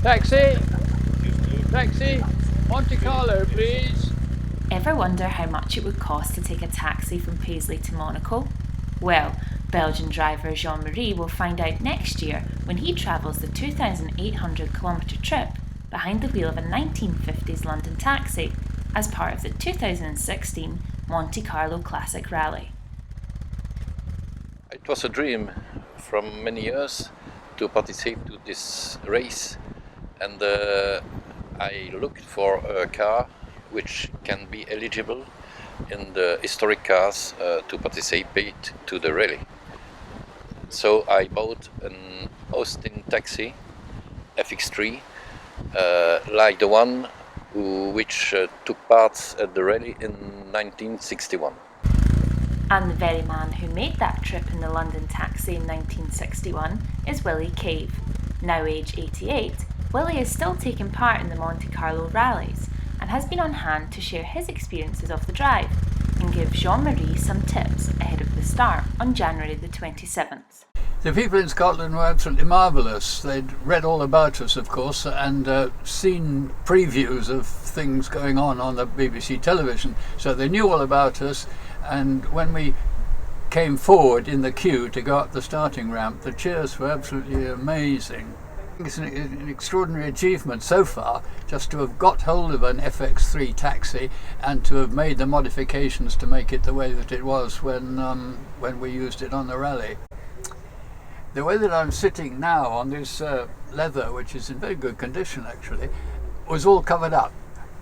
Taxi! Taxi! Monte Carlo, please! Ever wonder how much it would cost to take a taxi from Paisley to Monaco? Well, Belgian driver Jean-Marie will find out next year when he travels the 2,800-kilometre trip behind the wheel of a 1950s London taxi as part of the 2016 Monte Carlo Classic Rally. It was a dream from many years to participate to this race, and I looked for a car which can be eligible in the historic cars to participate to the rally. So I bought an Austin taxi FX3 like the one which took part at the rally in 1961. And the very man who made that trip in the London taxi in 1961 is Willy Cave. Now aged 88, Willy is still taking part in the Monte Carlo rallies and has been on hand to share his experiences of the drive and give Jean-Marie some tips ahead of the start on January the 27th. The people in Scotland were absolutely marvellous. They'd read all about us, of course, and seen previews of things going on the BBC television, so they knew all about us. And when we came forward in the queue to go up the starting ramp, the cheers were absolutely amazing. It's an extraordinary achievement so far, just to have got hold of an FX3 taxi and to have made the modifications to make it the way that it was when we used it on the rally. The way that I'm sitting now on this leather, which is in very good condition actually, was all covered up.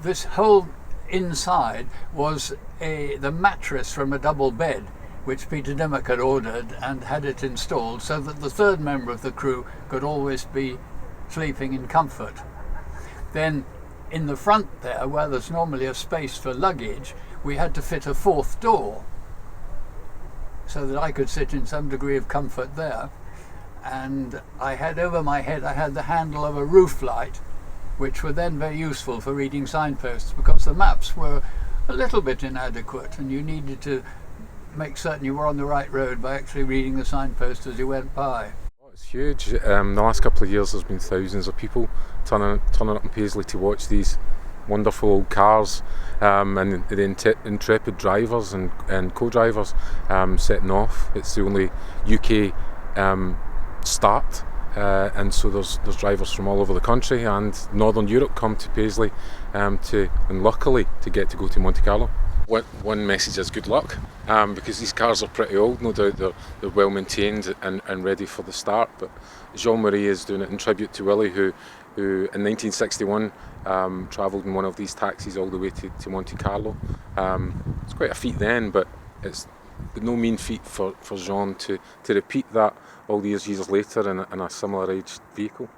This whole inside was the mattress from a double bed which Peter Dimmock had ordered and had it installed so that the third member of the crew could always be sleeping in comfort. Then in the front there, where there's normally a space for luggage, we had to fit a fourth door so that I could sit in some degree of comfort there. And I had over my head, I had the handle of a roof light, which were then very useful for reading signposts because the maps were a little bit inadequate and you needed to make certain you were on the right road by actually reading the signpost as you went by. It's huge. The last couple of years there's been thousands of people turning up in Paisley to watch these wonderful old cars and the intrepid drivers and co-drivers setting off. It's the only UK start, and so there's drivers from all over the country and Northern Europe come to Paisley and luckily to get to go to Monte Carlo. One message is good luck, because these cars are pretty old, no doubt they're well maintained and ready for the start, but Jean-Marie is doing it in tribute to Willy who in 1961 travelled in one of these taxis all the way to Monte Carlo. It's quite a feat then, but it's no mean feat for Jean to repeat that all these years later in a similar aged vehicle.